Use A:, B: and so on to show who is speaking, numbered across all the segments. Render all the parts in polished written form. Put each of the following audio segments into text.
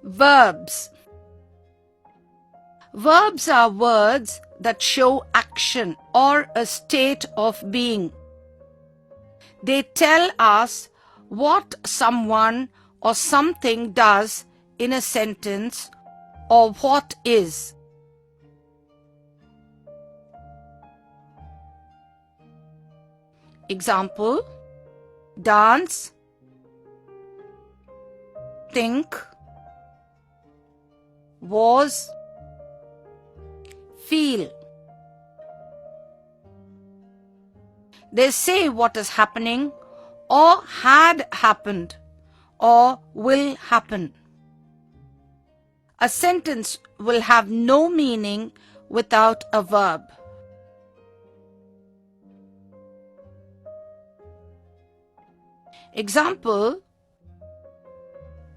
A: Verbs. Verbs are words that show action or a state of being. They tell us what someone or something does in a sentence or what is. Example: dance, think, was, feel. They say what is happening or had happened or will happen. A sentence will have no meaning without a verb. Example: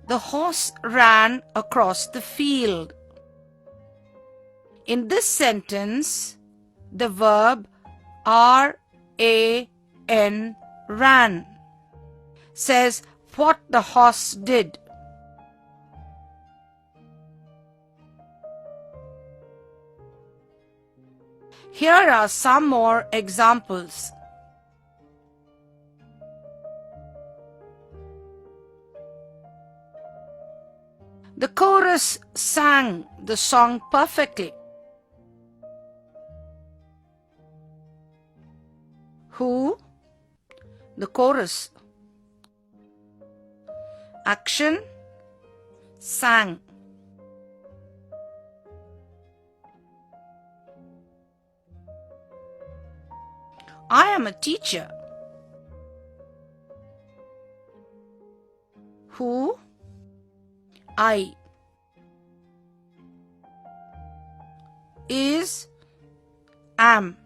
A: the horse ran across the field. In this sentence, the verb ran, ran, says what the horse did. Here are some more examples. The chorus sang the song perfectly. Who? The chorus. Action: sang. I am a teacher. Who? I. Is, am.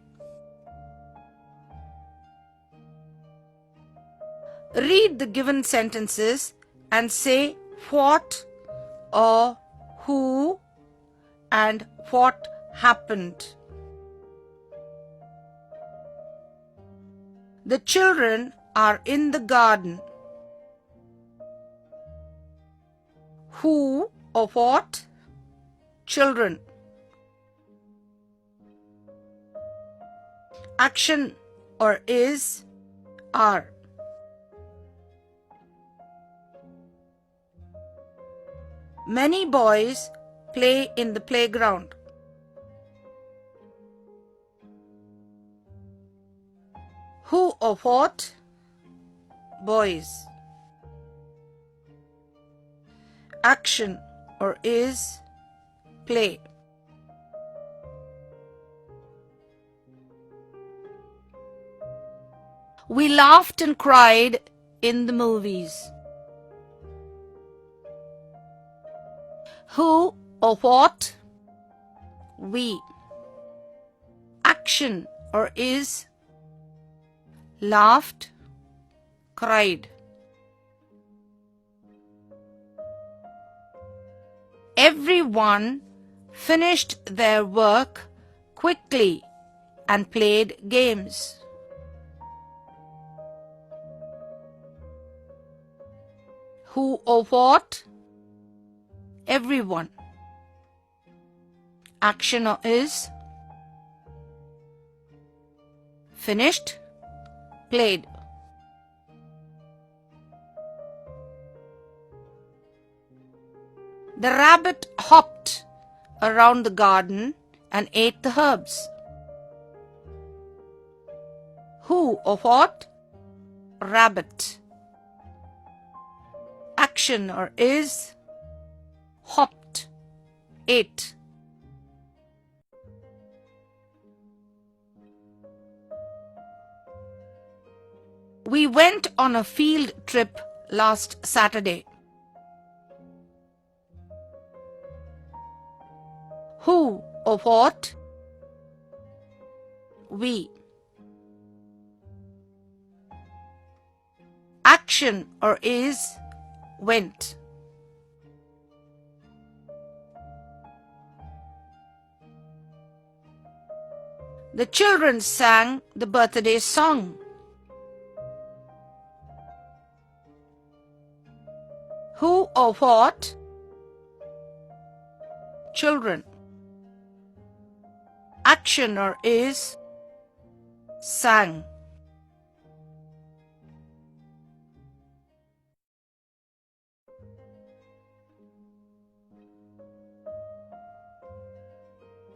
A: Read the given sentences and say what or who and what happened. The children are in the garden. Who or what? Children. Action or is, are. Many boys play in the playground. Who or what? Boys. Action or is, play. We laughed and cried in the movies. Who or what? We. Action or is, laughed, cried. Everyone finished their work quickly and played games. Who or what? Everyone. Action or is, finished, played. The rabbit hopped around the garden and ate the herbs. Who or what? Rabbit. Action or is, hopped, ate. We went on a field trip last Saturday. Who or what? We. Action or is, went. The children sang the birthday song. Who or what? children. Actioner is sang.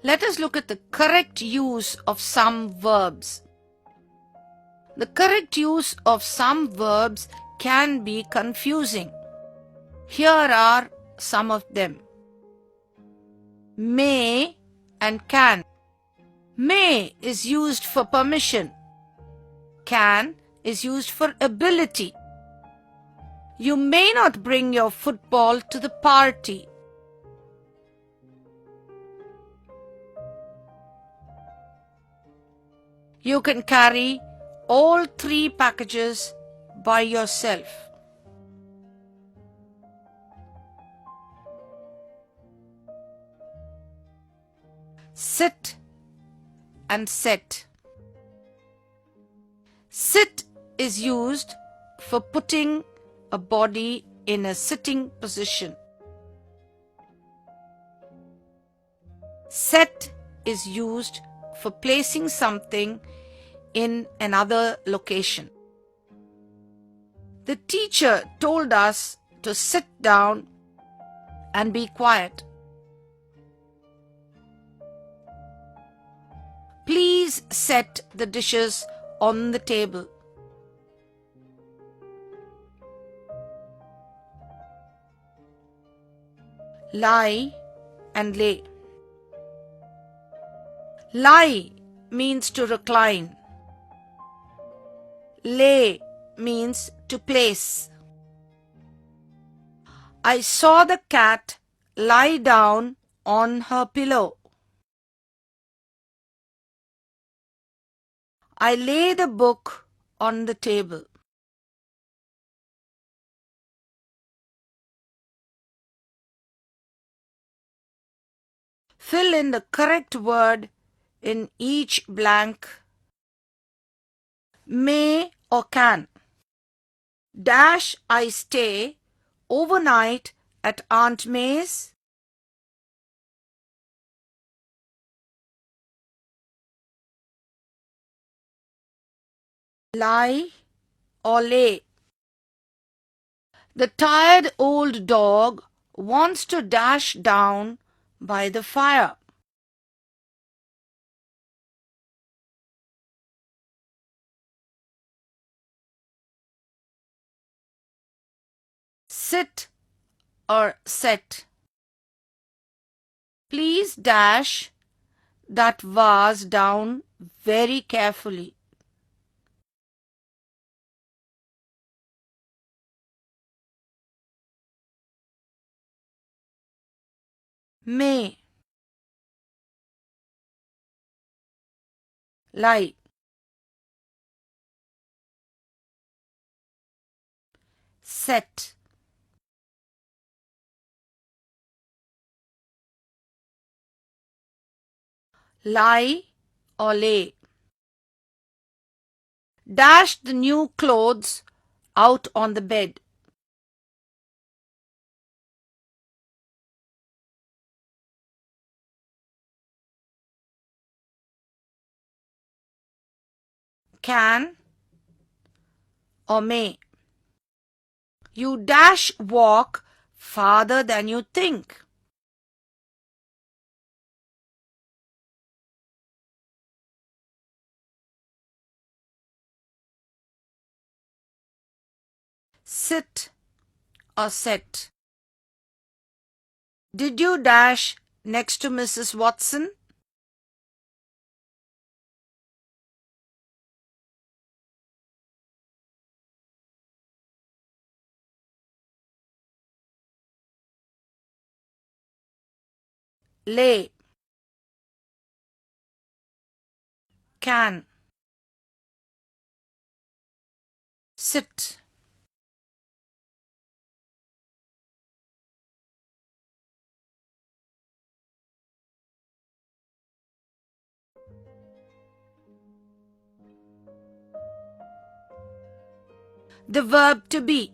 A: Let us look at the correct use of some verbs. The correct use of some verbs can be confusing. Here are some of them. May and can. May is used for permission. Can is used for ability. You may not bring your football to the party. You can carry all 3 packages by yourself. Sit and set. Sit is used for putting a body in a sitting position. Set is used for placing something in another location. The teacher told us to sit down and be quiet. Please set the dishes on the table. Lie and lay. Lie means to recline. Lay means to place. I saw the cat lie down on her pillow. I lay the book on the table. Fill in the correct word in each blank. May or can. Dash I stay overnight at Aunt May's. Lie or lay. The tired old dog wants to dash down by the fire. Sit or set. Please dash that vase down very carefully. May. Lie. Set. Lie or lay. Dash the new clothes out on the bed. Can or may. You dash walk farther than you think. Sit or set. Did you dash next to Mrs. Watson? Lay. Can. Sit. The verb to be.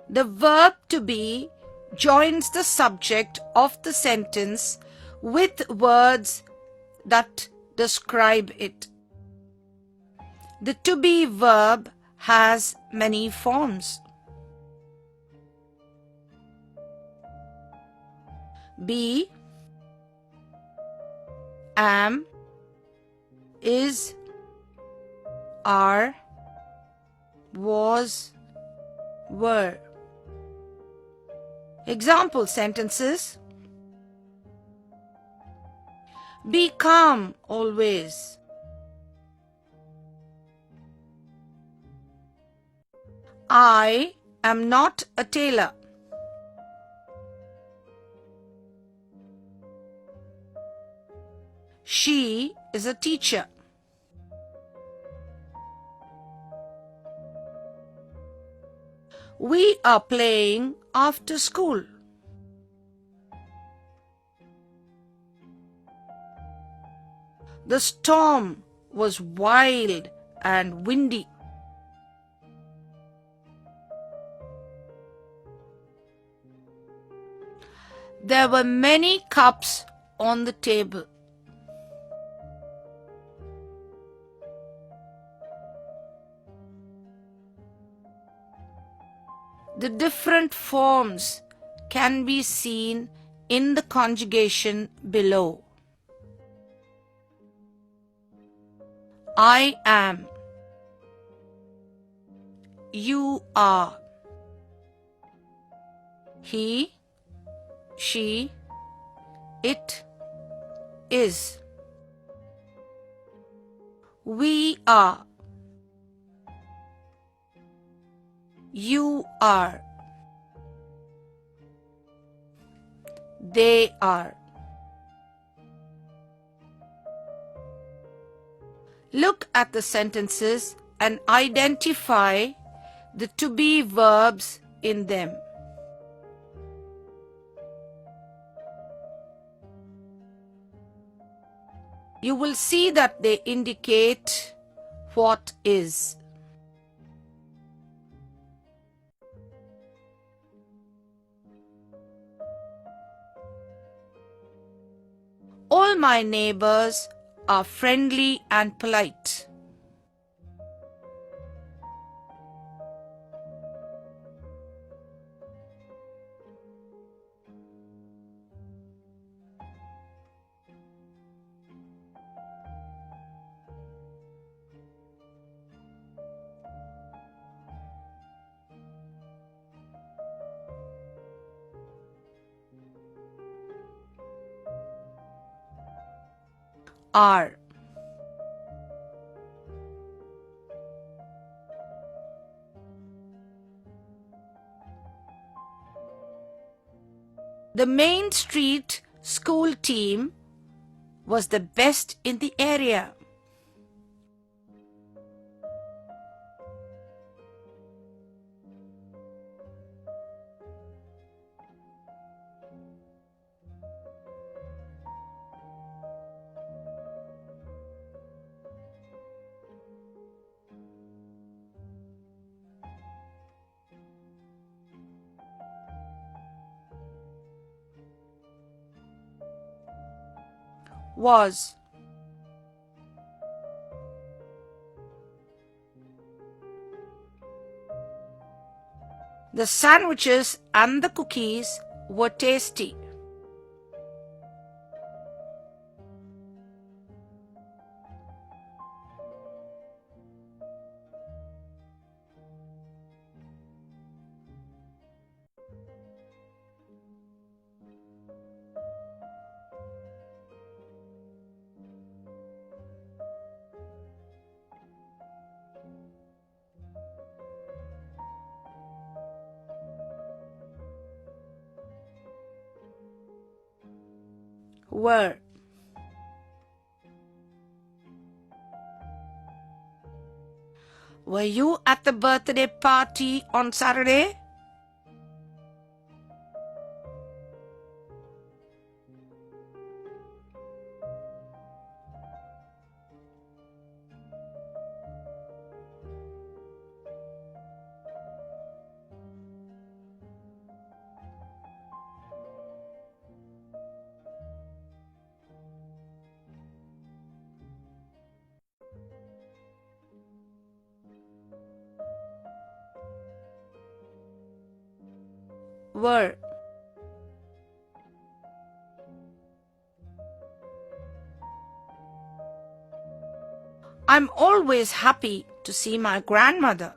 A: The verb to be joins the subject of the sentence with words that describe it. The to be verb has many forms. Be, am, is, are, was, were. Example sentences: be calm always. I am not a tailor. She is a teacher. We are playing after school. The storm was wild and windy. There were many cups on the table. The different forms can be seen in the conjugation below. I am. You are. He, she, it is. We are. You are. They are. Look at the sentences and identify the to be verbs in them. You will see that they indicate what is. All my neighbors are friendly and polite. Are. The Main Street school team was the best in the area. Was. The sandwiches and the cookies were tasty. Were. Were you at the birthday party on Saturday? were. I'm always happy to see my grandmother.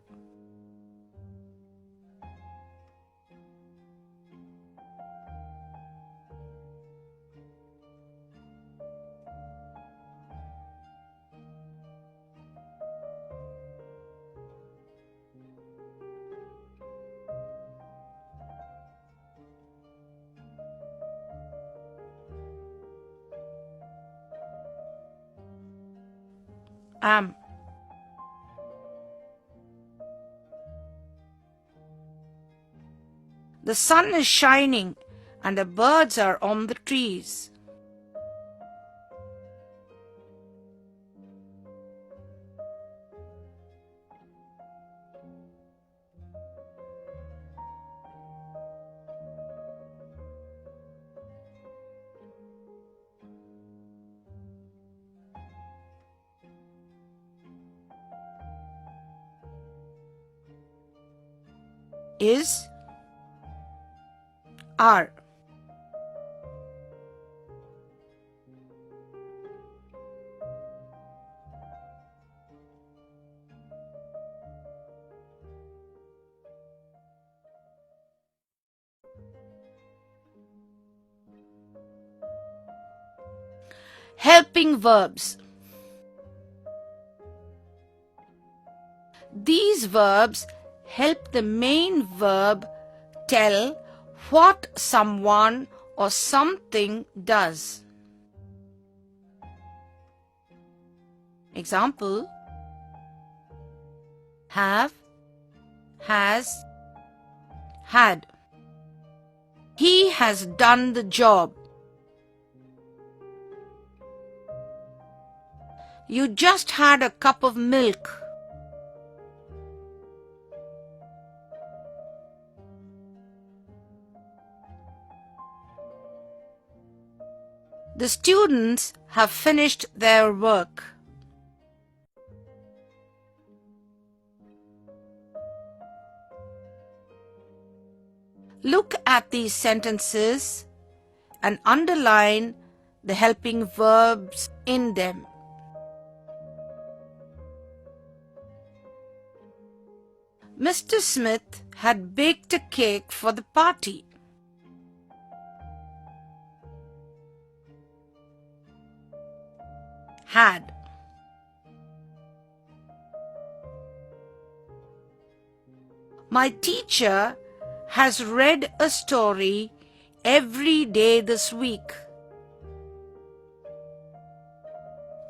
A: Am. The sun is shining and the birds are on the trees. Is, are. Helping verbs. These verbs help the main verb tell what someone or something does. Example: have, has, had. He has done the job. You just had a cup of milk. The students have finished their work. Look at these sentences and underline the helping verbs in them. Mr. Smith had baked a cake for the party. Had. My teacher has read a story every day this week.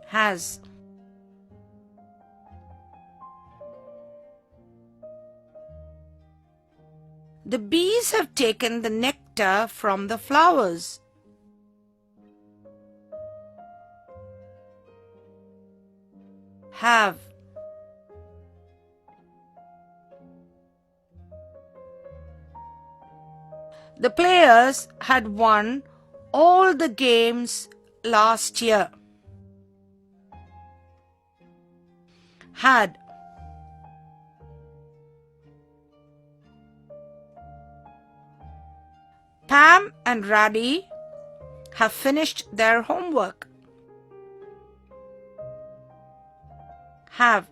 A: Has. The bees have taken the nectar from the flowers. Have. The players had won all the games last year. Had. Pam and Raddy have finished their homework. Have.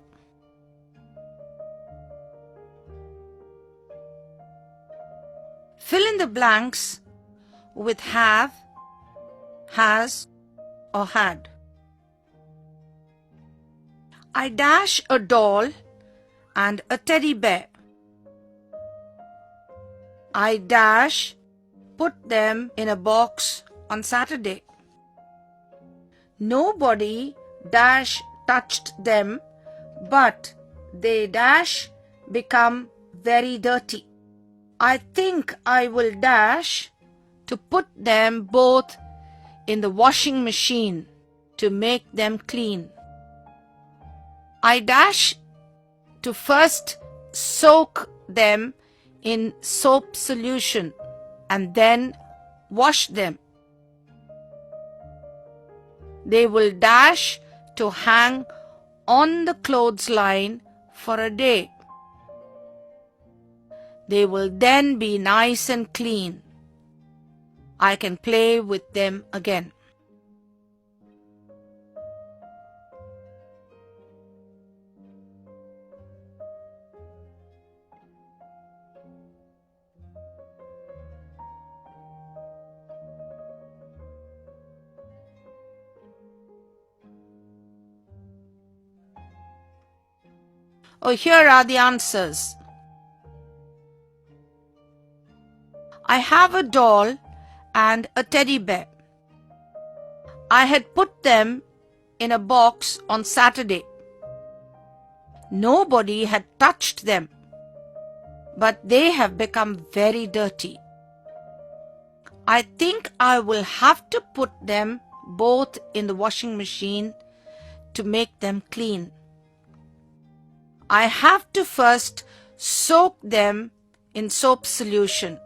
A: Fill in the blanks with have, has, or had. I dash a doll and a teddy bear. I dash put them in a box on Saturday. Nobody dash touched them, but they dash become very dirty. I think I will dash to put them both in the washing machine to make them clean. I dash to first soak them in soap solution and then wash them. They will dash to hang on the clothesline for a day. They will then be nice and clean. I can play with them again. Oh, here are the answers. I have a doll and a teddy bear. I had put them in a box on Saturday. Nobody had touched them, but they have become very dirty. I think I will have to put them both in the washing machine to make them clean. I have to first soak them in soap solution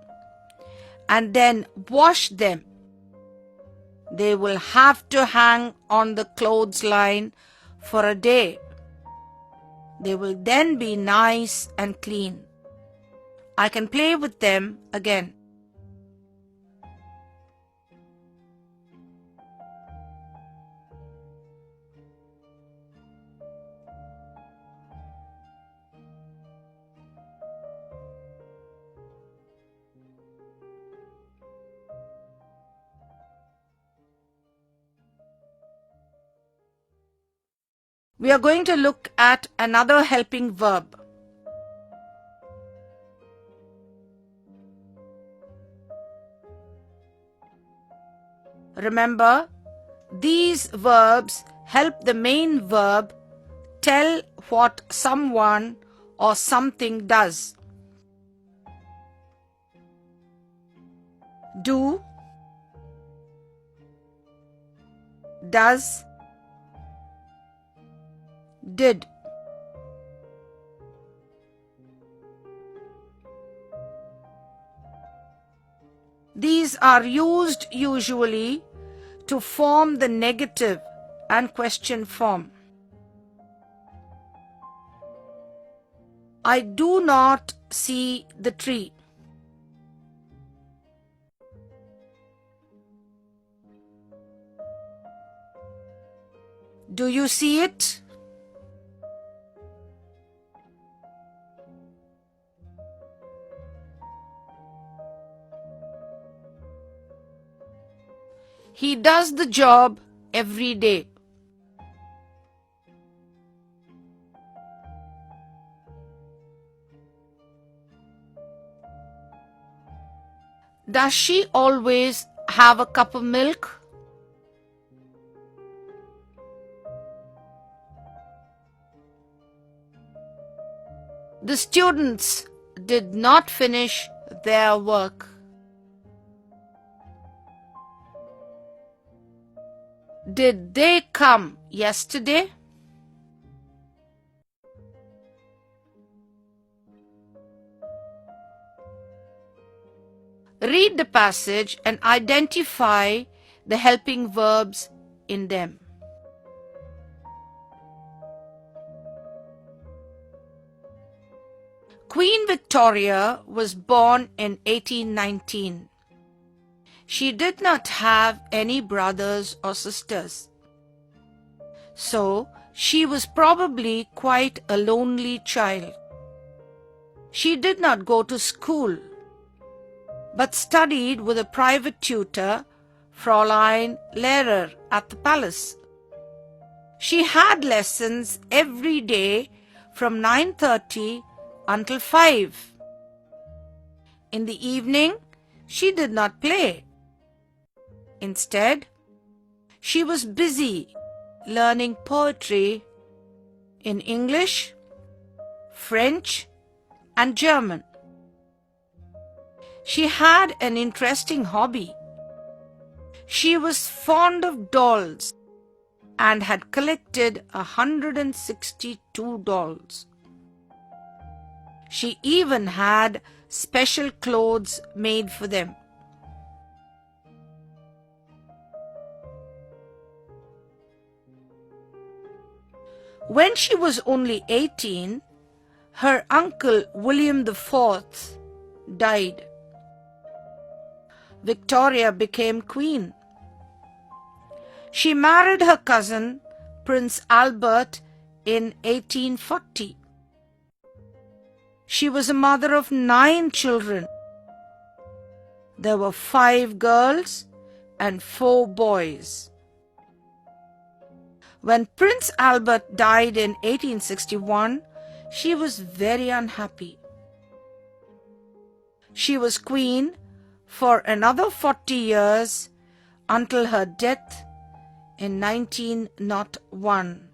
A: and then wash them. They will have to hang on the clothesline for a day. They will then be nice and clean. I can play with them again. We are going to look at another helping verb. Remember, these verbs help the main verb tell what someone or something does. Do, does, did. These are used usually to form the negative and question form. I do not see the tree. Do you see it? He does the job every day. Does she always have a cup of milk? The students did not finish their work. Did they come yesterday? Read the passage and identify the helping verbs in them. Queen Victoria was born in 1819. She did not have any brothers or sisters. So, she was probably quite a lonely child. She did not go to school, but studied with a private tutor, Fräulein Lehrer, at the palace. She had lessons every day from 9:30 until 5. In the evening, she did not play. Instead, she was busy learning poetry in English, French, and German. She had an interesting hobby. She was fond of dolls and had collected 162 dolls. She even had special clothes made for them. When she was only 18, her uncle William IV died. Victoria became queen. She married her cousin, Prince Albert, in 1840. She was a mother of 9 children. There were 5 girls and 4 boys. When Prince Albert died in 1861, she was very unhappy. She was queen for another 40 years until her death in 1901.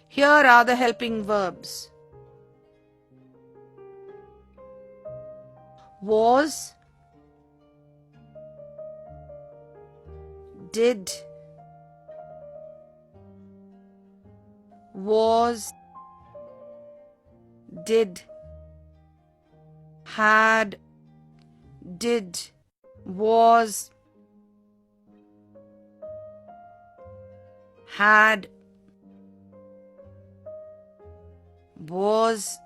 A: Here are the helping verbs. Was, did, was, did, had, did, was, had, was,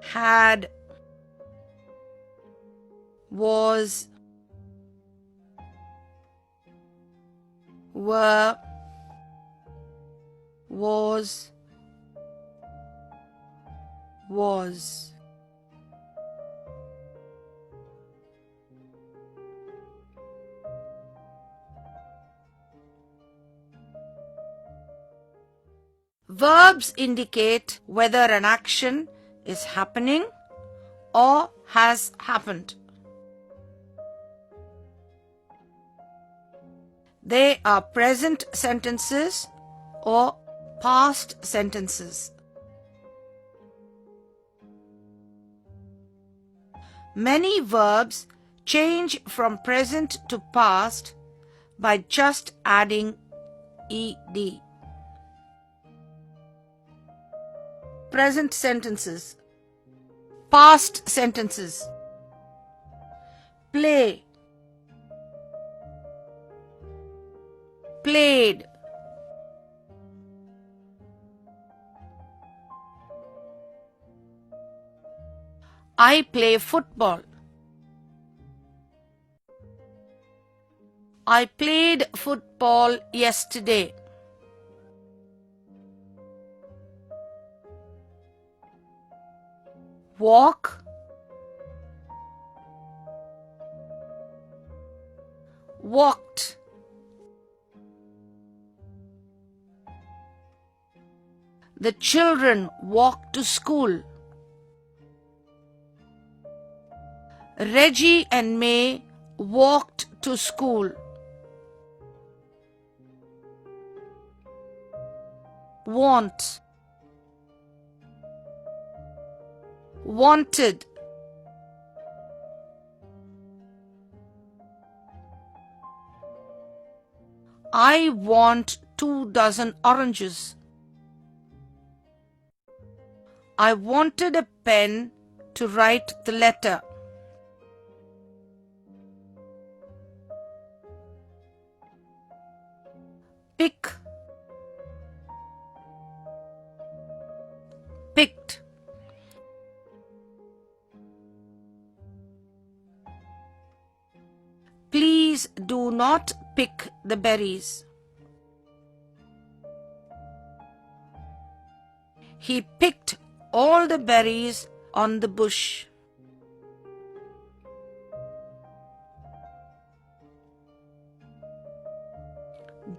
A: had, was, were, was, was. Verbs indicate whether an action is happening or has happened. They are present sentences or past sentences. Many verbs change from present to past by just adding ed. Present sentences. Past sentences. Play, played. I play football. I played football yesterday. Walk, walked. The children walked to school. Reggie and May walked to school. Want, wanted. I want 2 dozen oranges. I wanted a pen to write the letter. Pick, picked. Please do not pick the berries. He picked all the berries on the bush.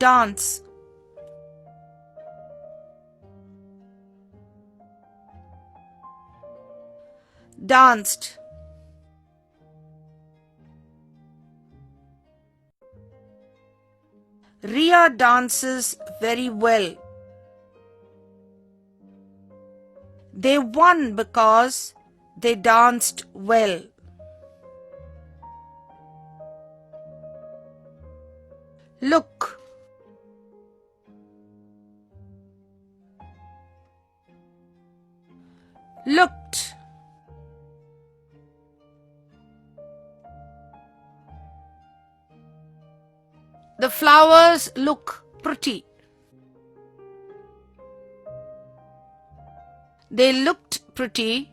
A: dance. Danced. Ria dances very well. They won because they danced well. Look. Looked. The flowers look pretty. They looked pretty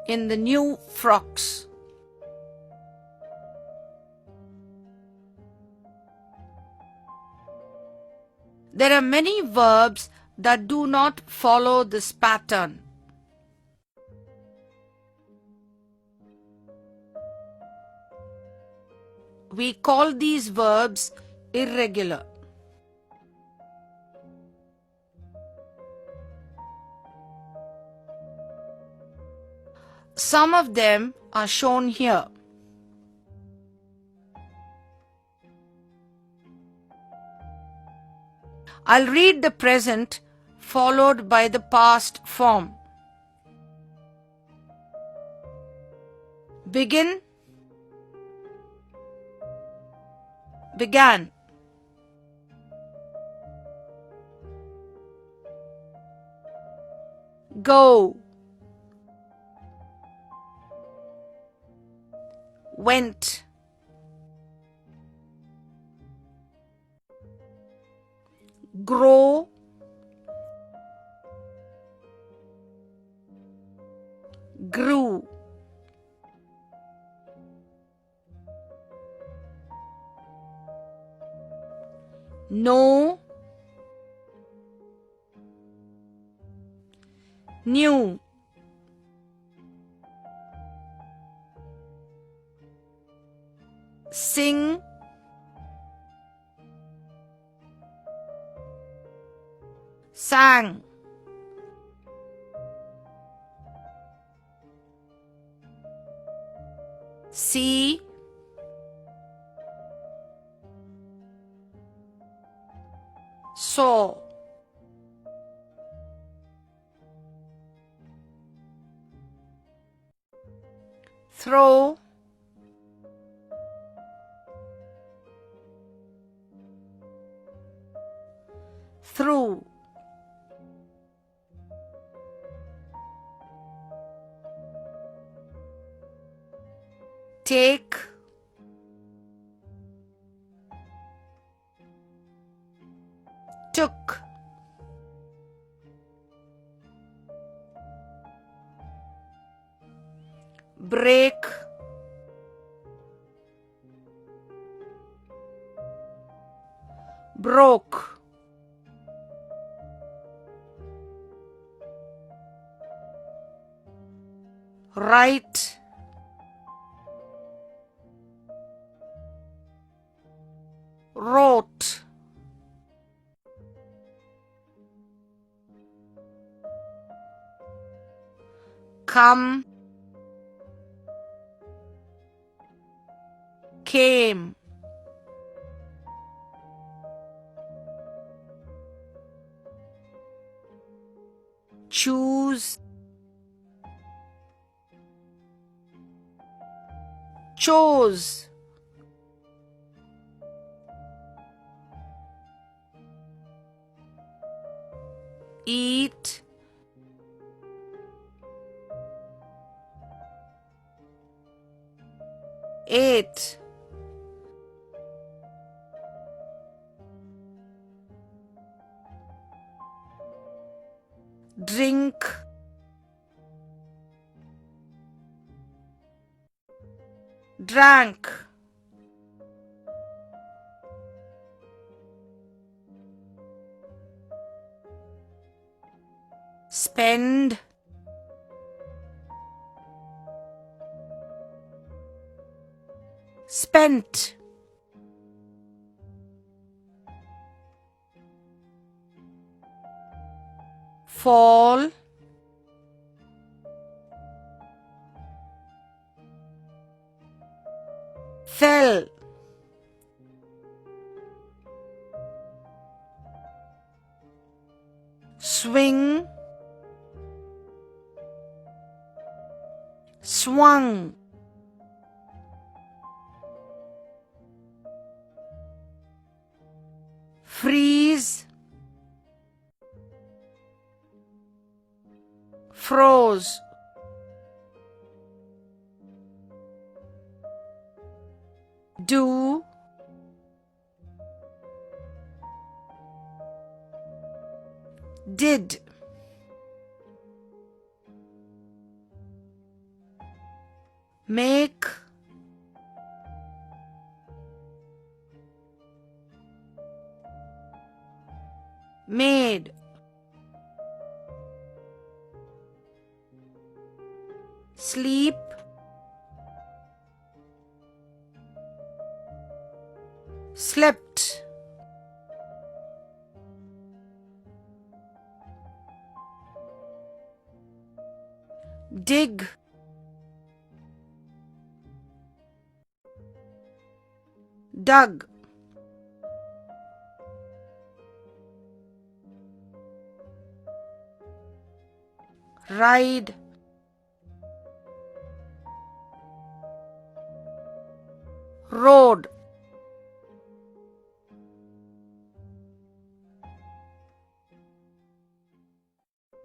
A: in the new frocks. There are many verbs that do not follow this pattern. We call these verbs irregular. Some of them are shown here. I'll read the present followed by the past form. Begin, began. Go, went. Grow, grew. Know, knew. Sing, sang. See, saw. Throw, through. Take, took. Break, broke. Write, wrote. Come, came. Choose, chose. Eat, ate. Drink, drank. Spend, spent. fall, fell, swing, swung, freeze, froze, do, did, make, made, sleep, slept, dig, dug, ride, road,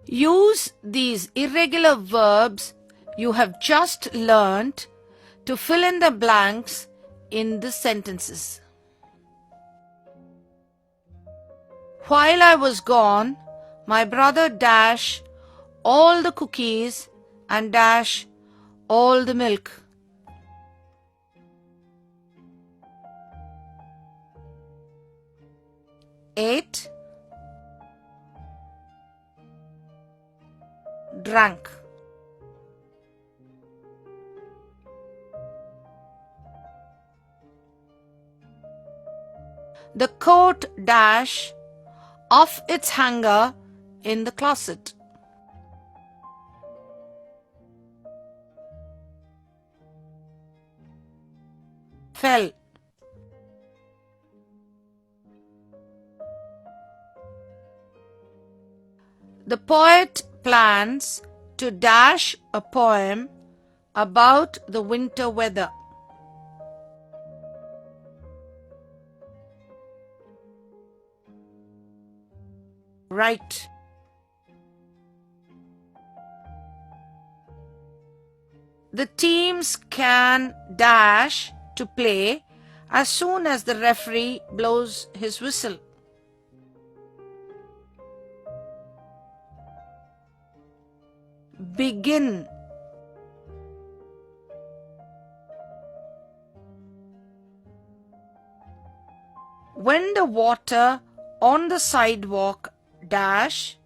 A: use these irregular verbs you have just learnt to fill in the blanks in the sentences. While I was gone, my brother dash all the cookies and dash all the milk. Ate, drank. The coat dash off its hanger in the closet. Fell. The poet plans to dash a poem about the winter weather. Write. The teams can dash to play as soon as the referee blows his whistle. Begin. When the water on the sidewalk dash,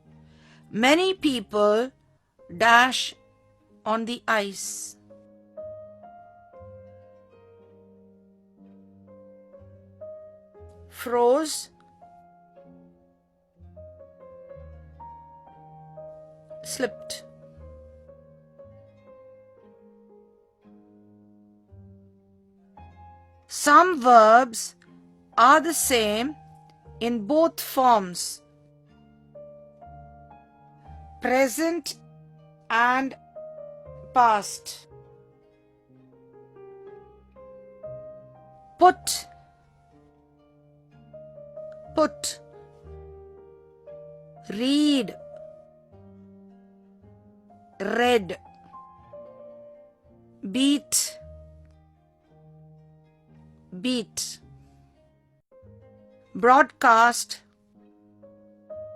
A: many people dash on the ice. Froze, slipped. Some verbs are the same in both forms, present and past. Put, put. Read, read. Beat, beat. Broadcast,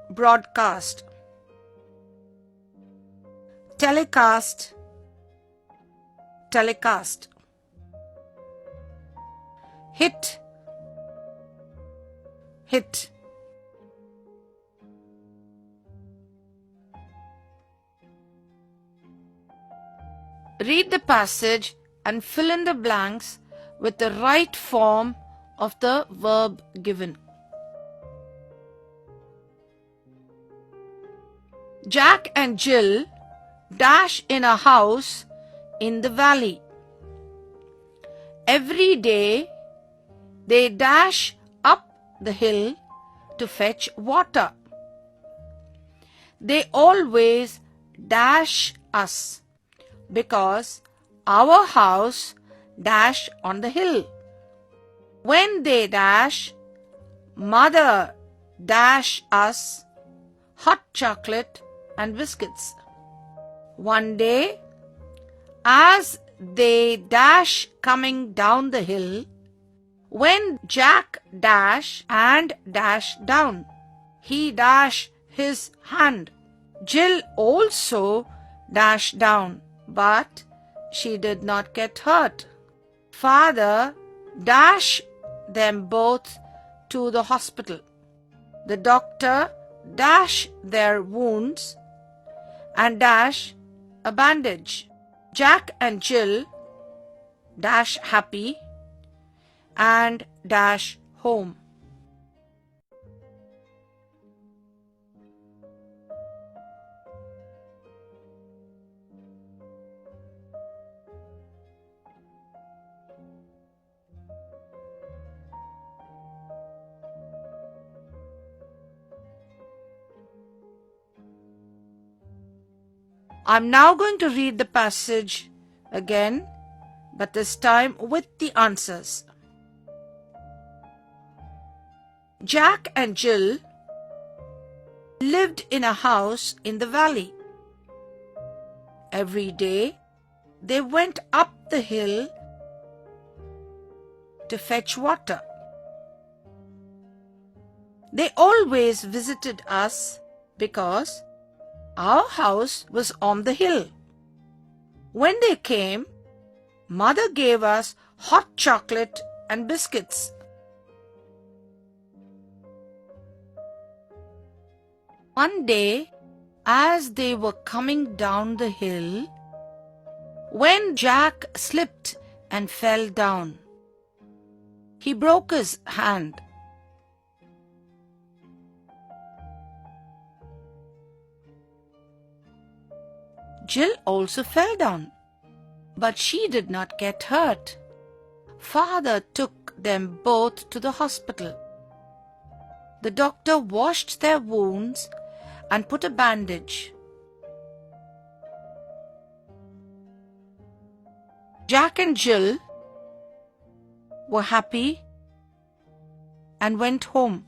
A: broadcast. Telecast, telecast. Hit, hit. Read the passage and fill in the blanks with the right form of the verb given. Jack and Jill dash in a house in the valley. Every day they dash up the hill to fetch water. They always dash us because our house dash on the hill. When they dash, Mother dash us hot chocolate and biscuits. One day, as they dash coming down the hill, when Jack dash and dash down, he dash his hand. Jill also dashed down, but she did not get hurt. Father dashed them both to the hospital. The doctor dashed their wounds and dashed a bandage. Jack and Jill dash happy and dash home. I'm now going to read the passage again, but this time with the answers. Jack and Jill lived in a house in the valley. Every day they went up the hill to fetch water. They always visited us because our house was on the hill. When they came, Mother gave us hot chocolate and biscuits. One day, as they were coming down the hill, when Jack slipped and fell down, he broke his hand. Jill also fell down, but she did not get hurt. Father took them both to the hospital. The doctor washed their wounds and put a bandage. Jack and Jill were happy and went home.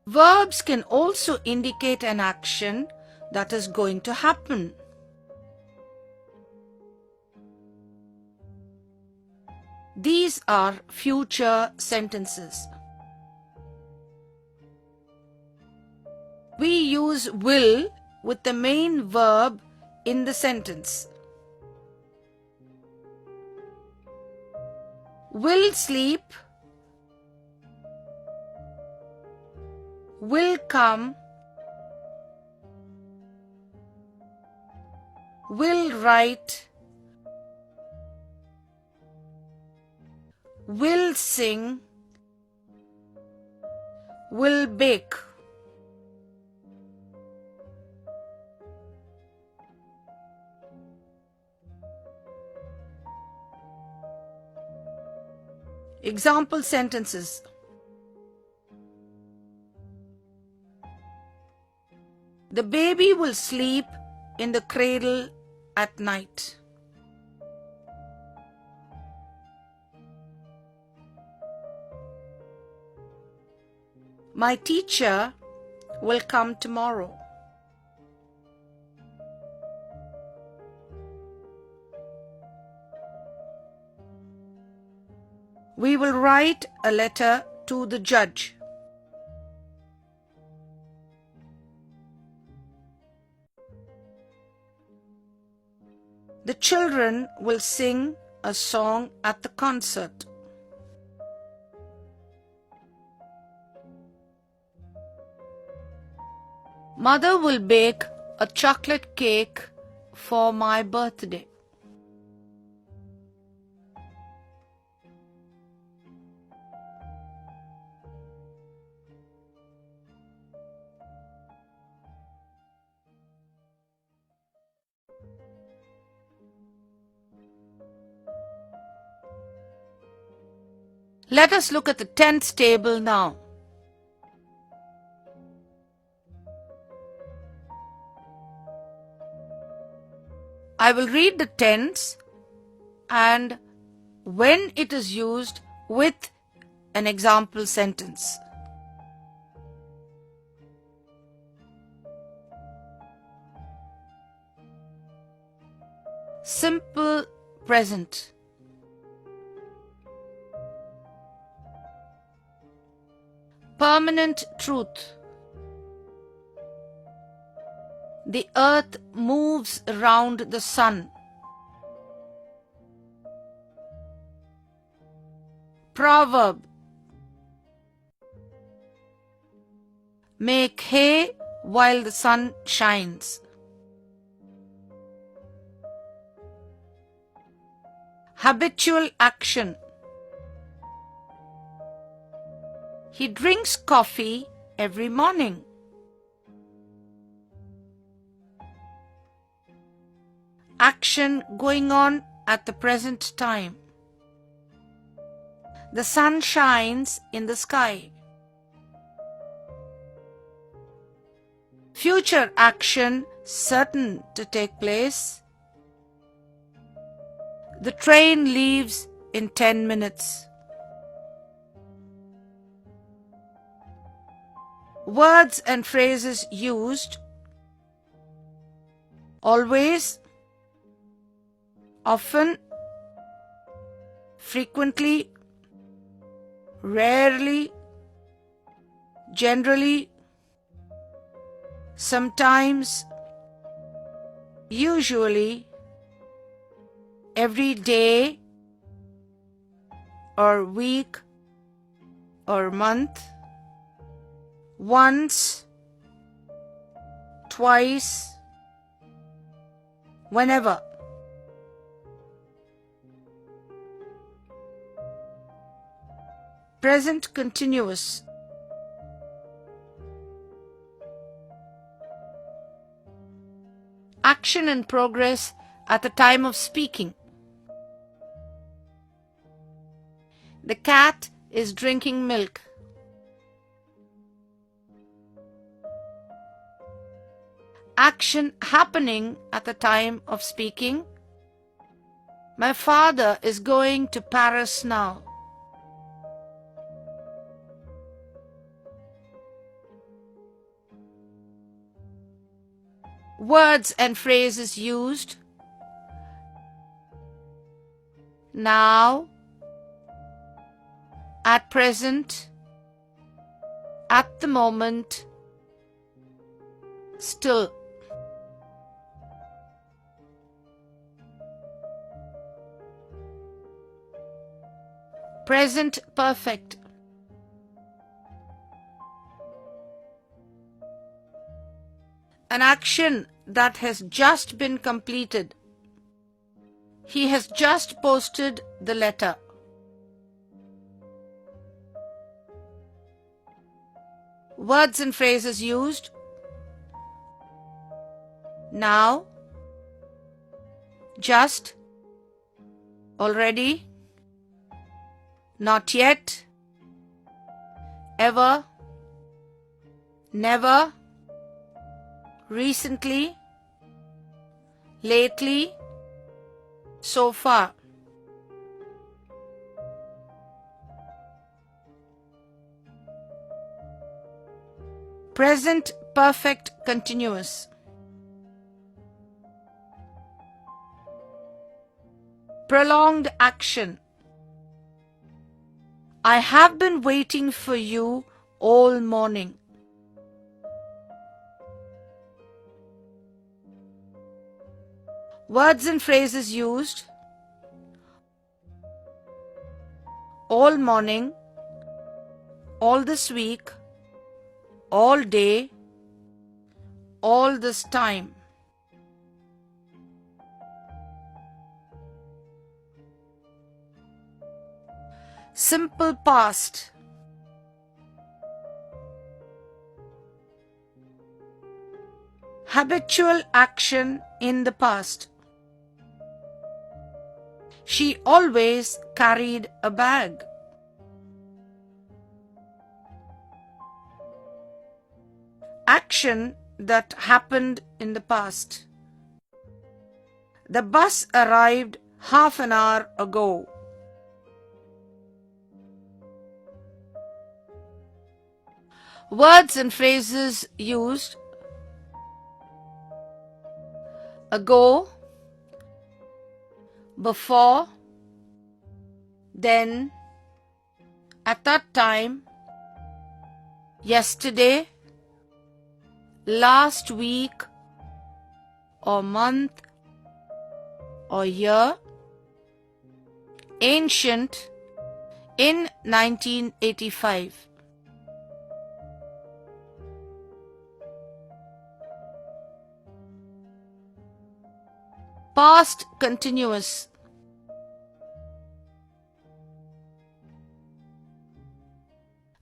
A: Verbs can also indicate an action that is going to happen. These are future sentences. We use will with the main verb in the sentence. Will sleep, will come, will write, will sing, will bake. Example sentences. The baby will sleep in the cradle at night. My teacher will come tomorrow. We will write a letter to the judge. The children will sing a song at the concert. Mother will bake a chocolate cake for my birthday. Let us look at the tense table now. I will read the tense and when it is used with an example sentence. Simple present. Permanent truth. The earth moves around the sun. Proverb. Make hay while the sun shines. Habitual action. He drinks coffee every morning. Action going on at the present time. The sun shines in the sky. Future action certain to take place. The train leaves in 10 minutes. Words and phrases used: always, often, frequently, rarely, generally, sometimes, usually, every day or week or month, once, twice, whenever. Present continuous. Action in progress at the time of speaking. The cat is drinking milk. Action happening at the time of speaking. My father is going to Paris now. Words and phrases used: now, at present, at the moment, still. Present perfect. An action that has just been completed. He has just posted the letter. Words and phrases used: now, just, already, not yet, ever, never, recently, lately, so far. Present perfect continuous. Prolonged action. I have been waiting for you all morning. Words and phrases used: all morning, all this week, all day, all this time. Simple past. Habitual action in the past. She always carried a bag. action that happened in the past. The bus arrived half an hour ago. Words and phrases used: ago, before, then, at that time, yesterday, last week, or month, or year, ancient, in 1985. Past continuous.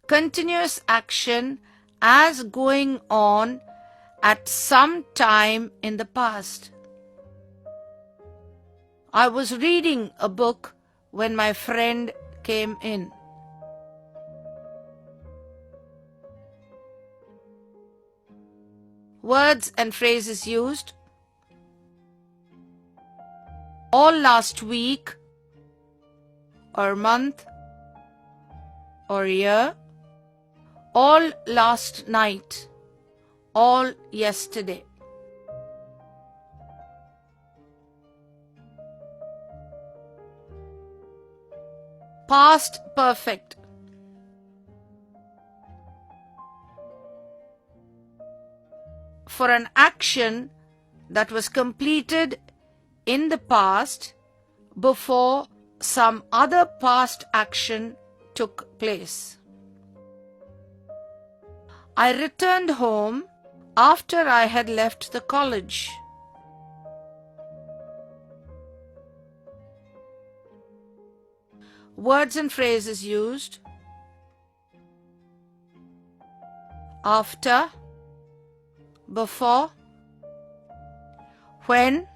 A: Continuous action as going on at some time in the past. I was reading a book when my friend came in. Words and phrases used: all last week, or month, or year, all last night, all yesterday. Past perfect. For an action that was completed in the past before some other past action took place. I returned home after I had left the college. Words and phrases used: after, before, when,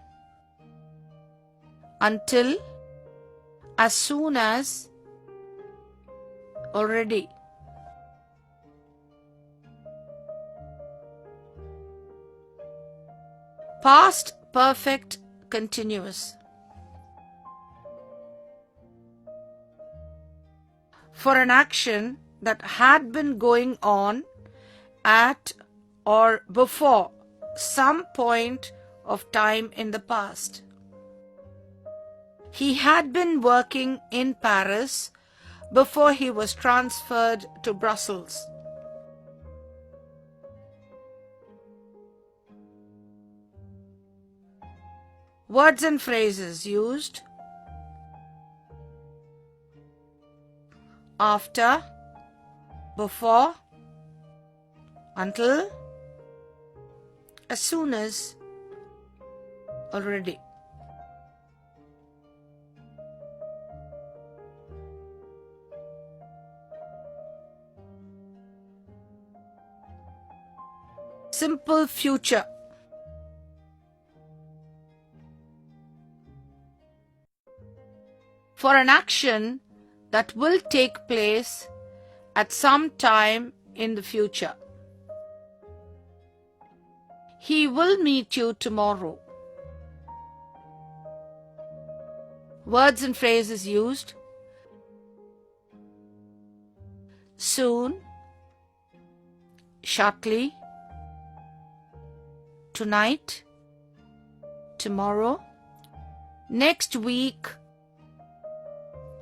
A: until, as soon as, already. Past perfect continuous. For an action that had been going on at or before some point of time in the past. He had been working in Paris before he was transferred to Brussels. Words and phrases used: after, before, until, as soon as, already. Simple future. For an action that will take place at some time in the future. He will meet you tomorrow. Words and phrases used: soon, shortly, tonight, tomorrow, next week,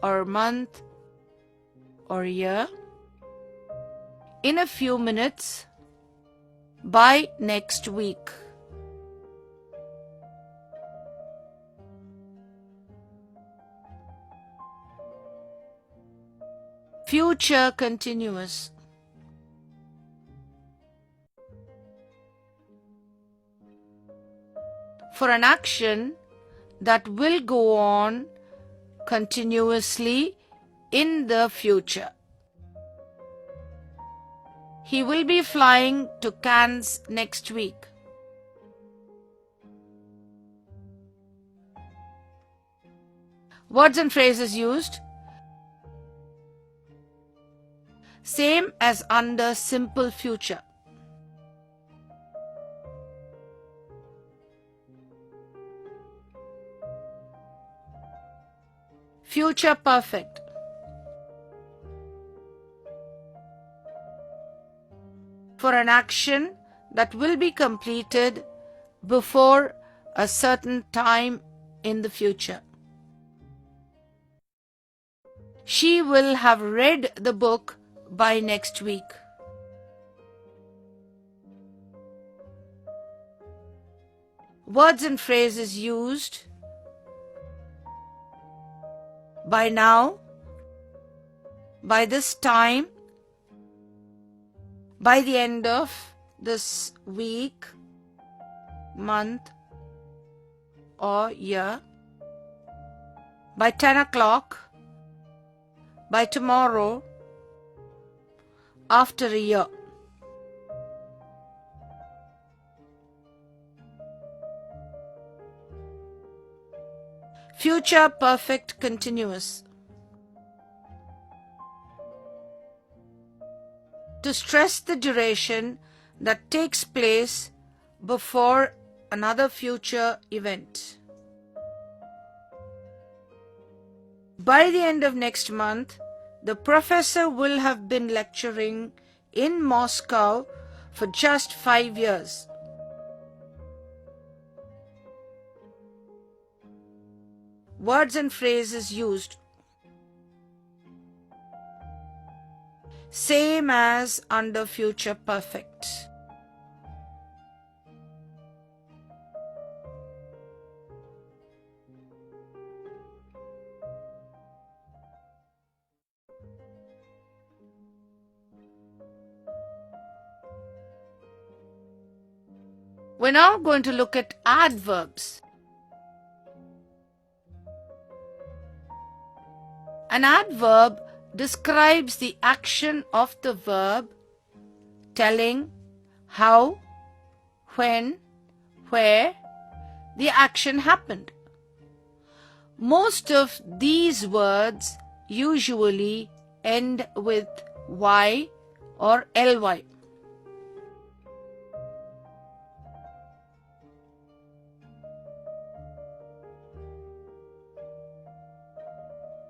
A: or month, or year, in a few minutes, by next week. Future continuous. For an action that will go on continuously in the future. He will be flying to Cannes next week. Words and phrases used: same as under simple future. Future perfect. For an action that will be completed before a certain time in the future. She will have read the book by next week. Words and phrases used: by now, by this time, by the end of this week, month, or year, by 10 o'clock, by tomorrow, after a year. Future perfect continuous. To stress the duration that takes place before another future event. By the end of next month, the professor will have been lecturing in Moscow for just 5 years. Words and phrases used: same as under future perfect. We're now going to look at adverbs. An adverb describes the action of the verb, telling how, when, where the action happened. Most of these words usually end with y or ly.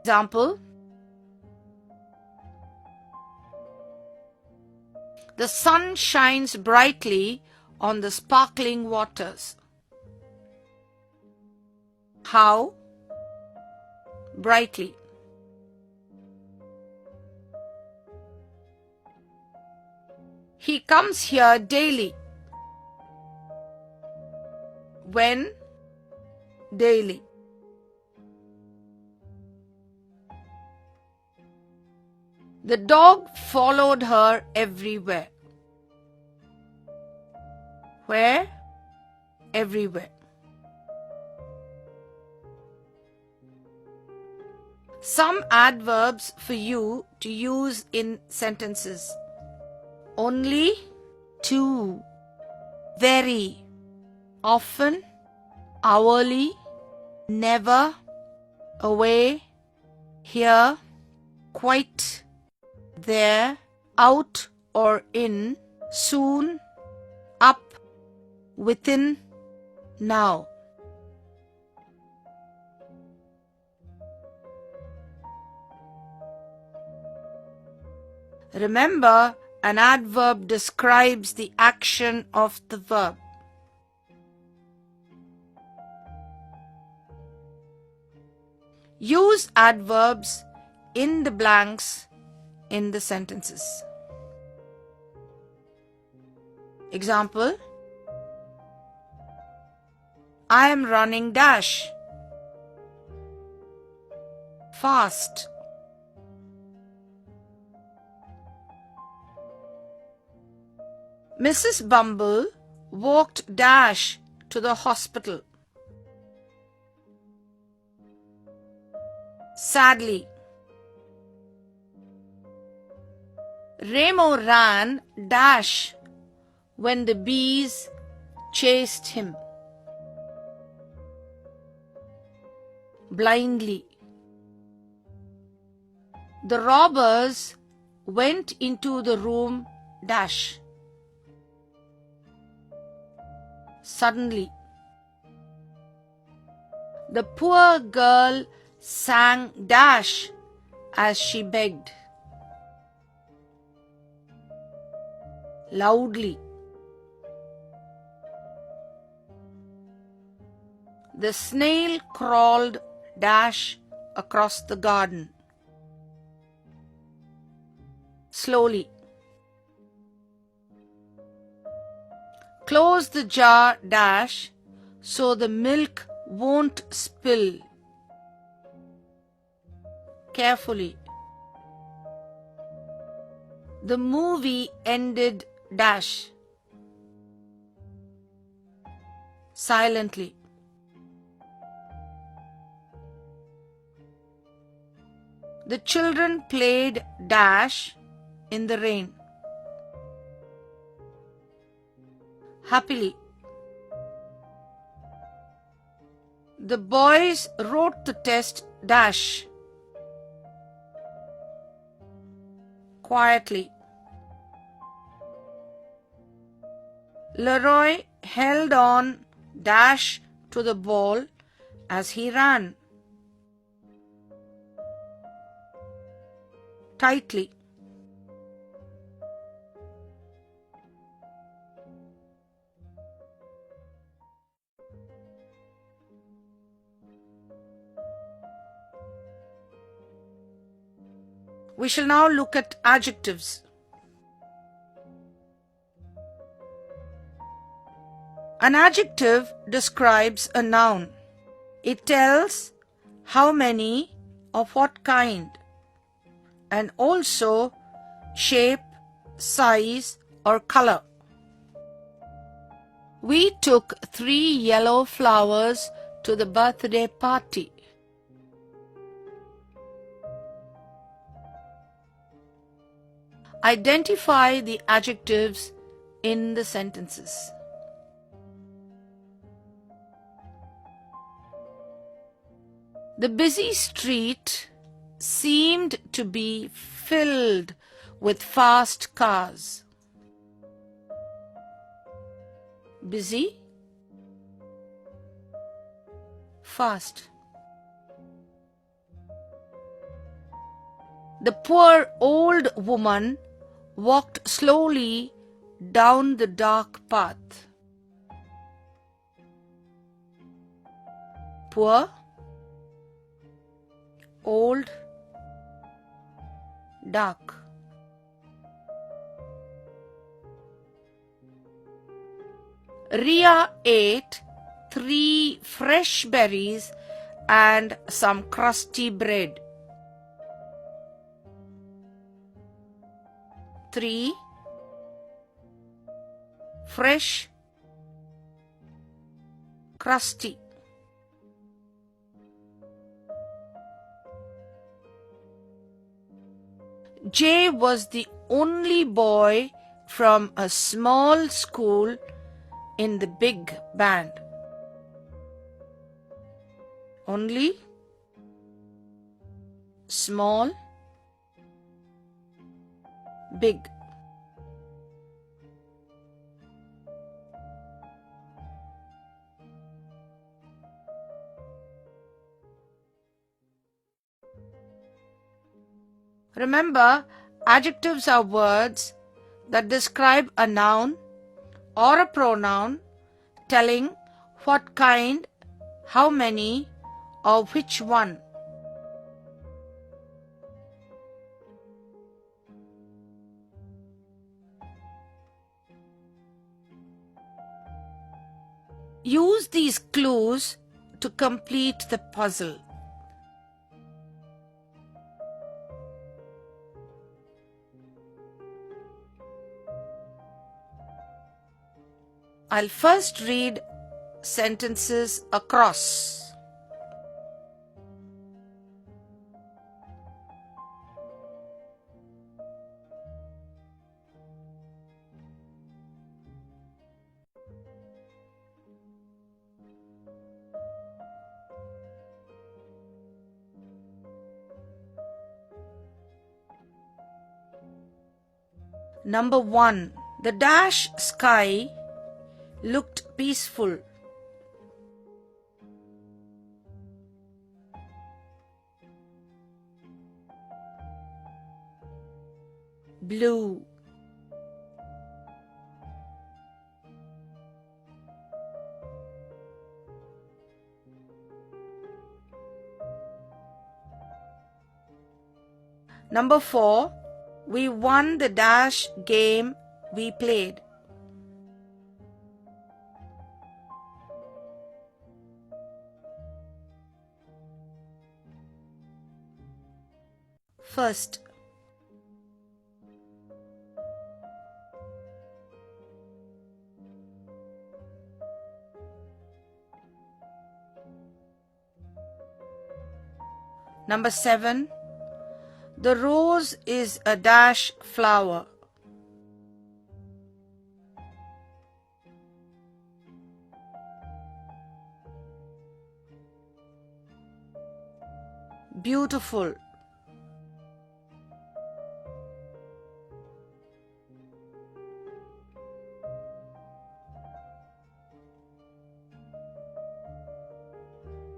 A: Example: the sun shines brightly on the sparkling waters. How? Brightly. He comes here daily. When? Daily. The dog followed her everywhere. Where? Everywhere. Some adverbs for you to use in sentences: only, to, very, often, hourly, never, away, here, quite, there, out or in, soon, up, within, now. Remember, an adverb describes the action of the verb. Use adverbs in the blanks in the sentences. Example: I am running dash, fast. Mrs. Bumble walked dash to the hospital. Sadly. Remo ran dash when the bees chased him. Blindly. The robbers went into the room dash. Suddenly. The poor girl sang dash as she begged. Loudly. The snail crawled dash across the garden. Slowly. Close the jar dash so the milk won't spill. Carefully. The movie ended dash. Silently. The children played dash in the rain. Happily. The boys wrote the test dash. Quietly. Leroy held on dash to the ball as he ran. Tightly. We shall now look at adjectives. An adjective describes a noun. It tells how many, of what kind, and also shape, size, or color. We took 3 yellow flowers to the birthday party. Identify the adjectives in the sentences. The busy street seemed to be filled with fast cars. Busy, fast. The poor old woman walked slowly down the dark path. Poor, old, dark. Ria ate 3 fresh berries and some crusty bread. 3 fresh, crusty. Jay was the only boy from a small school in the big band. Only, small, big. Remember, adjectives are words that describe a noun or a pronoun telling what kind, how many, or which one. Use these clues to complete the puzzle. I'll first read sentences across. Number 1. The dash sky looked peaceful. blue. Number 4, we won the dash game we played. First, number 7, the rose is a dash flower. Beautiful.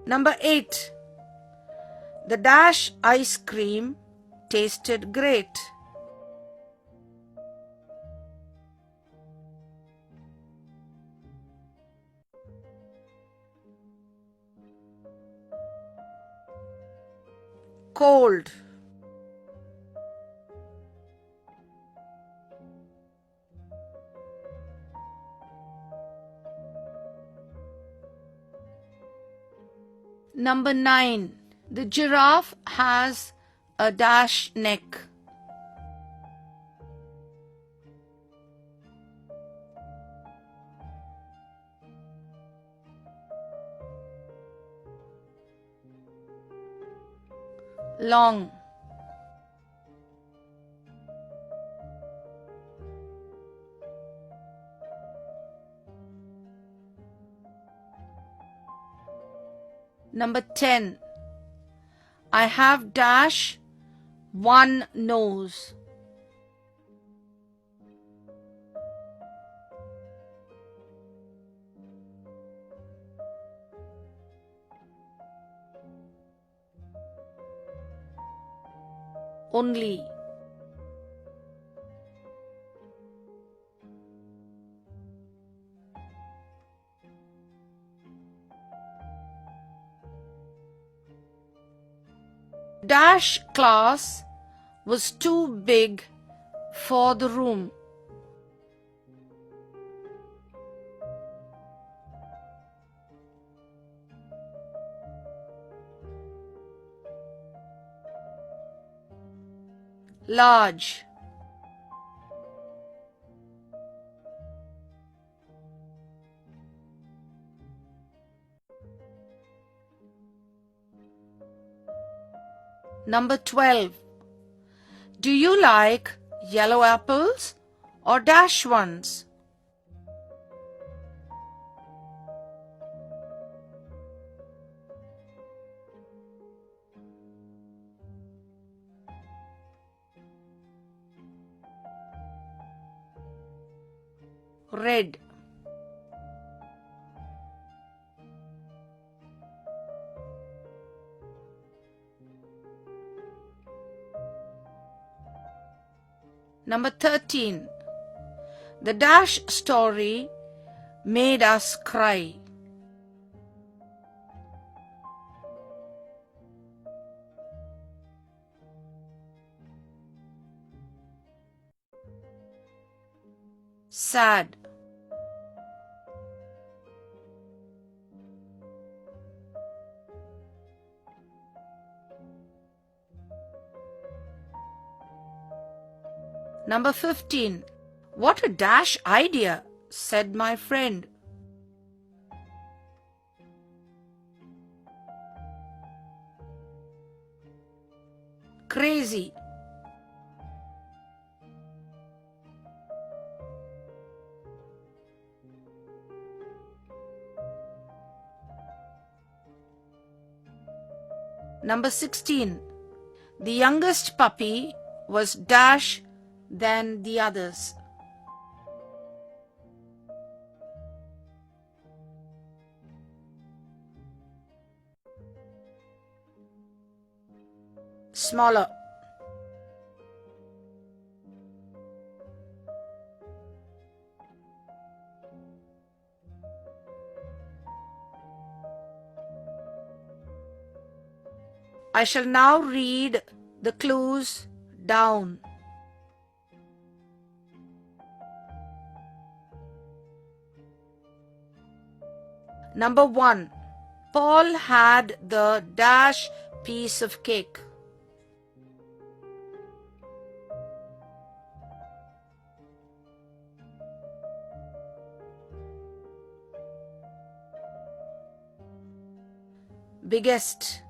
A: Number 8, the dash ice cream tasted great. Cold. Number 9, the giraffe has a dash neck. Long. Number 10, I have dash one nose. Only. Dash class was too big for the room. Large. Number 12, do you like yellow apples or dash ones? Red. Number 13, the dash story made us cry. Sad. Number 15, what a dash idea, said my friend. Crazy. Number 16, the youngest puppy was dash than the others. Smaller. I shall now read the clues down. Number 1. Paul had the dash piece of cake. Biggest.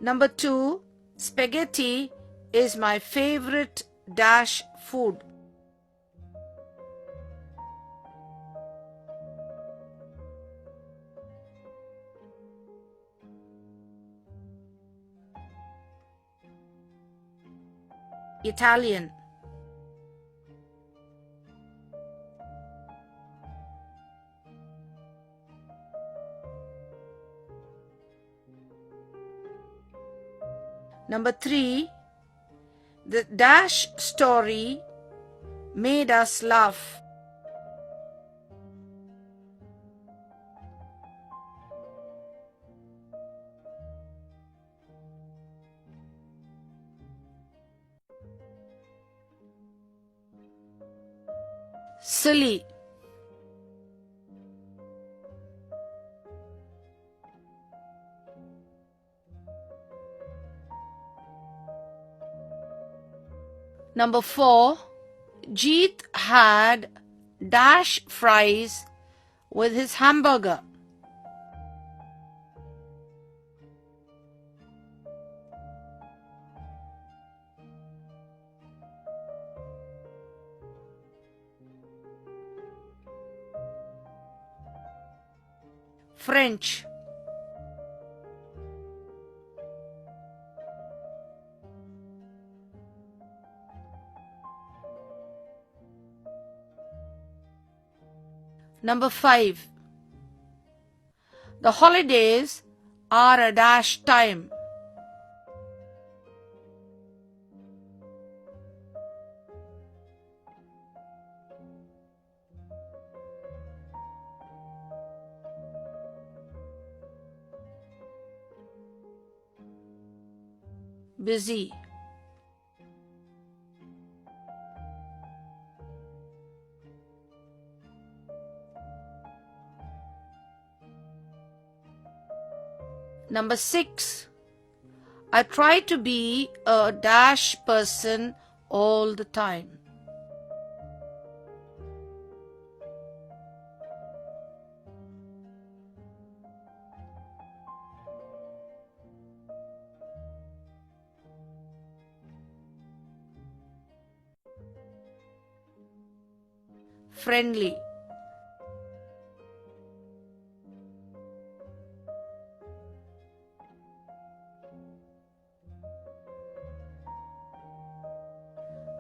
A: Number 2. Spaghetti is my favorite dash food. Italian. Number 3. The dash story made us laugh. Silly. Number 4. Jeet had dash fries with his hamburger. French. Number 5. The holidays are a dash time. Busy. Number 6. I try to be a dash person all the time. Friendly.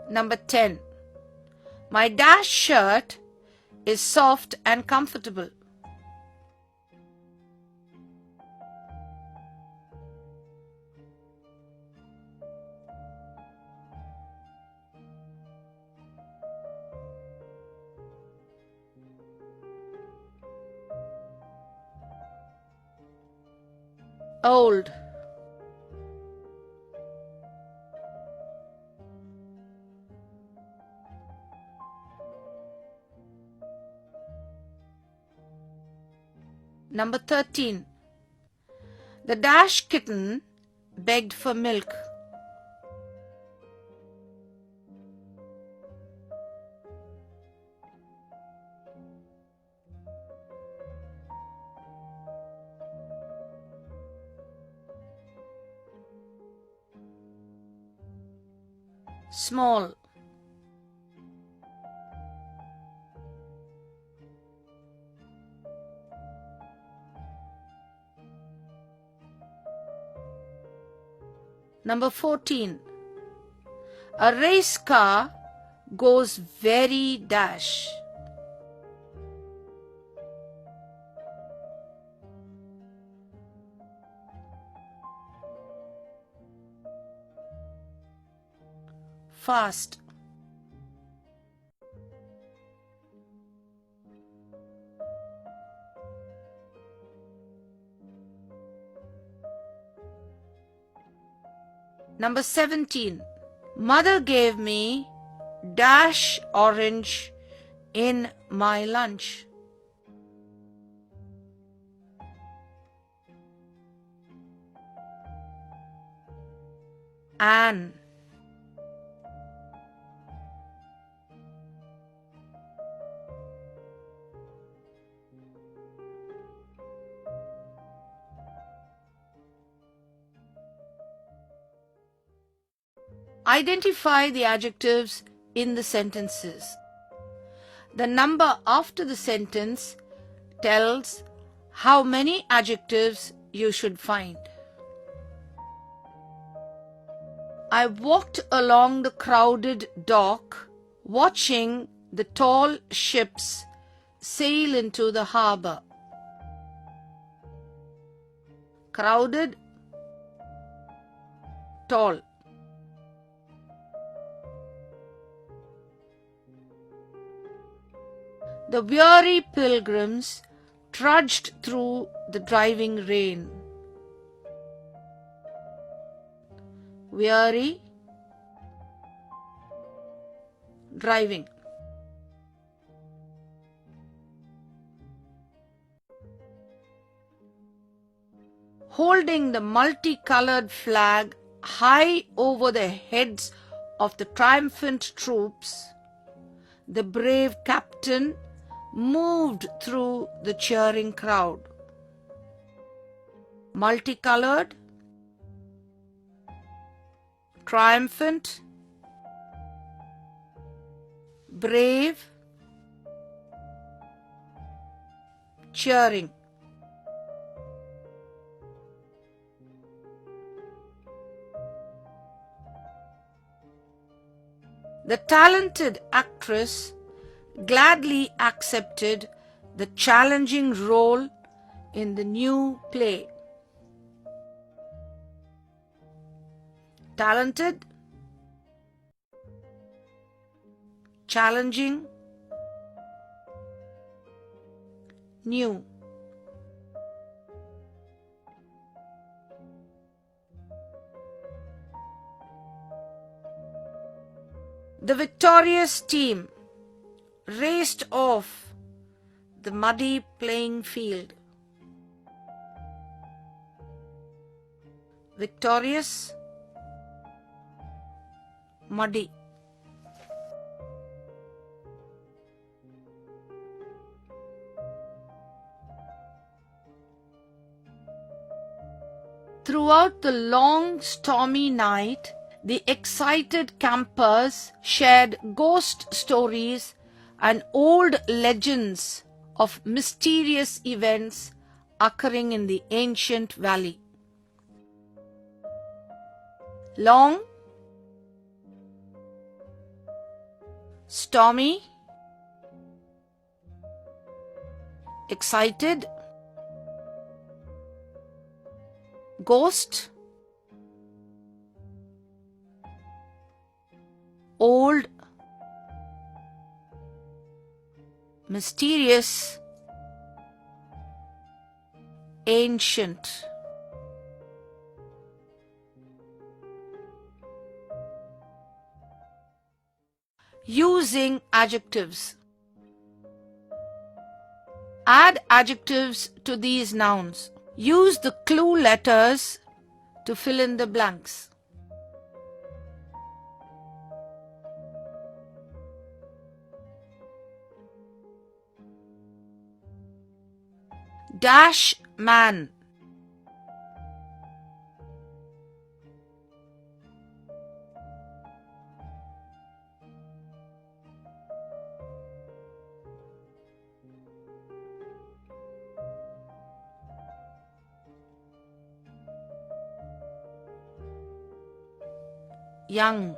A: Number 10. My dash shirt is soft and comfortable. Old. Number 13. The dash kitten begged for milk. Small. Number 14. A race car goes very dash. fast. Number 17. Mother gave me dash orange in my lunch. An. Identify the adjectives in the sentences. The number after the sentence tells how many adjectives you should find. I walked along the crowded dock, watching the tall ships sail into the harbor. Crowded, tall. The weary pilgrims trudged through the driving rain. Weary, driving. Holding the multicolored flag high over the heads of the triumphant troops, the brave captain moved through the cheering crowd. Multicolored, triumphant, brave, cheering. The talented actress gladly accepted the challenging role in the new play. Talented, challenging, new. The victorious team raced off the muddy playing field. Victorious, muddy. Throughout the long stormy night, the excited campers shared ghost stories and old legends of mysterious events occurring in the ancient valley. Long, stormy, excited, ghost, old, mysterious, ancient. Using adjectives. Add adjectives to these nouns. Use the clue letters to fill in the blanks. Dash man. Young.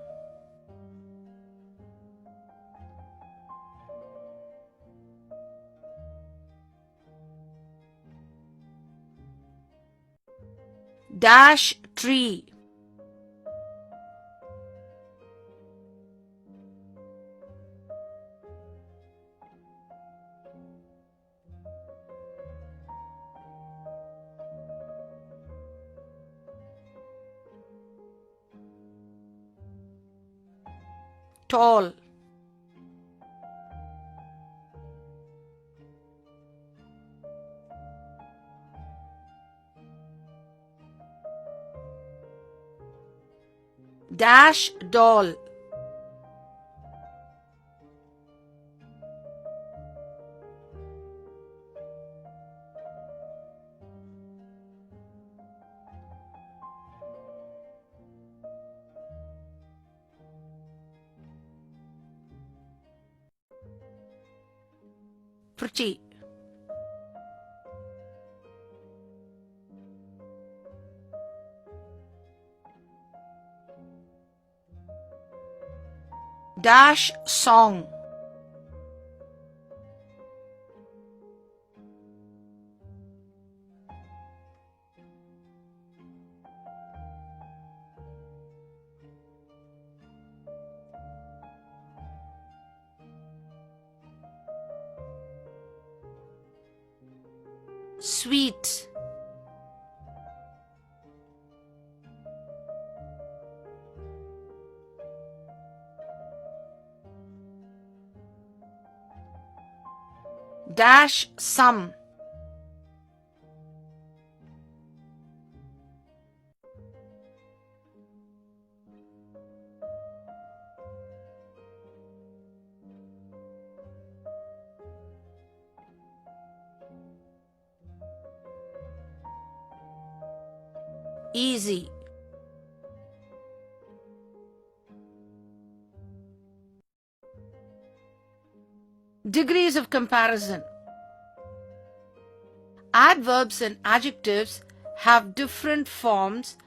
A: Dash tree. tall. Dash doll. Pretty. Dash song. Sweet. Dash some. Easy. Degrees of comparison. Adverbs and adjectives have different forms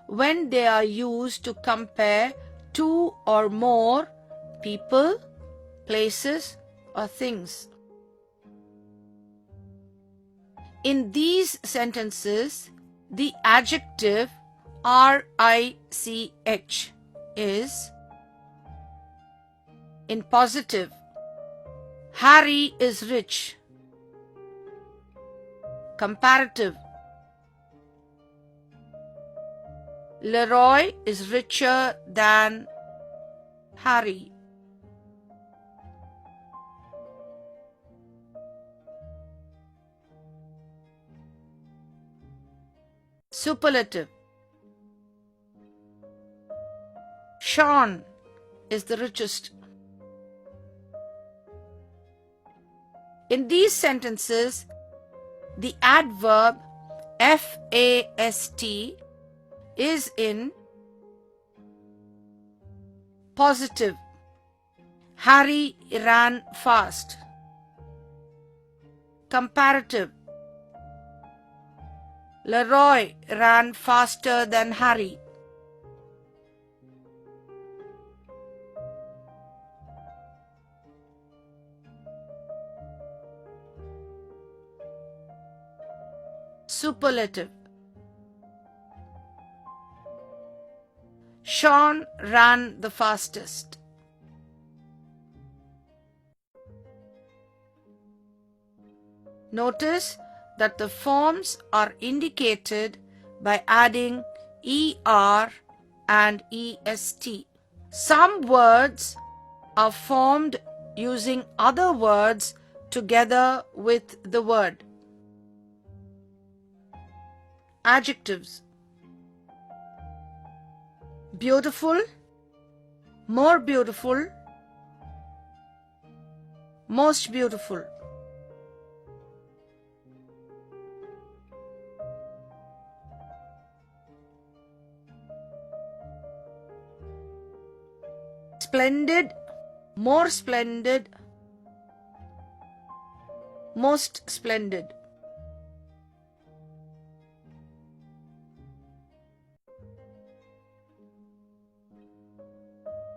A: when they are used to compare two or more people, places, or things. In these sentences, the adjective rich is in positive. Harry is rich. Comparative. Leroy is richer than Harry. Superlative. Sean is the richest. In these sentences, the adverb fast is in positive. Harry ran fast. Comparative. Leroy ran faster than Harry. Superlative. Sean ran the fastest. Notice that the forms are indicated by adding er and est. Some words are formed using other words together with the word. Adjectives. Beautiful, more beautiful, most beautiful. Splendid, more splendid, most splendid.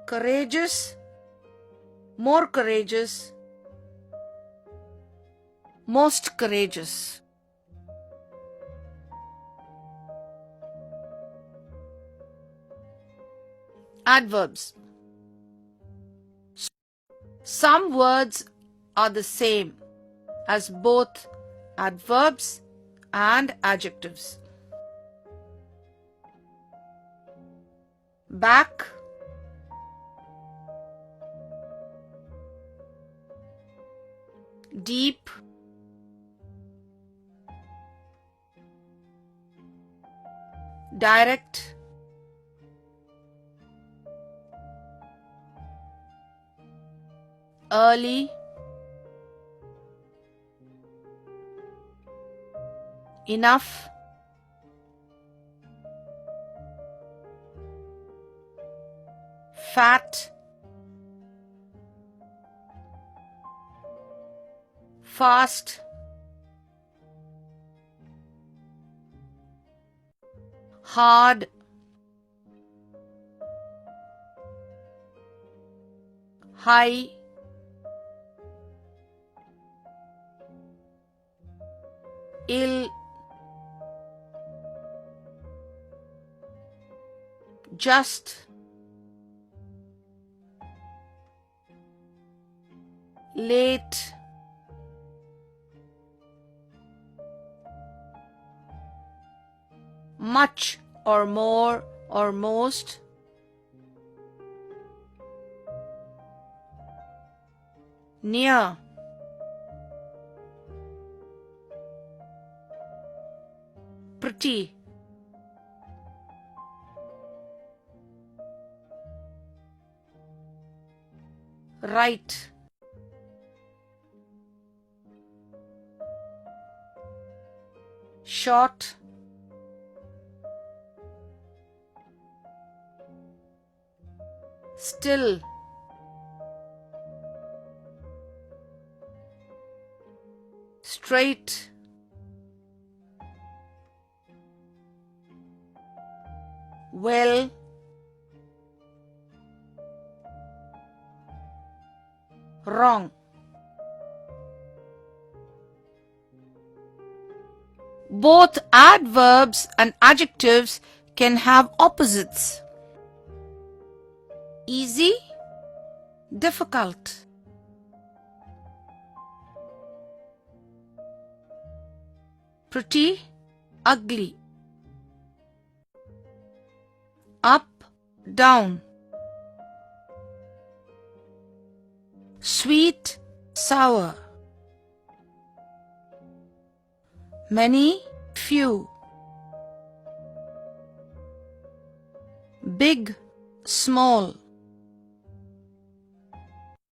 A: Courageous, more courageous, most courageous. Adverbs. Some words are the same as both adverbs and adjectives. Back, deep, direct, early, enough, fat, fast, hard, high, ill, just, late, much or more or most, near, pretty, right, short, still, straight, well, wrong. Both adverbs and adjectives can have opposites. Easy, difficult. Pretty, ugly. Up, down. Sweet, sour. Many, few. Big, small.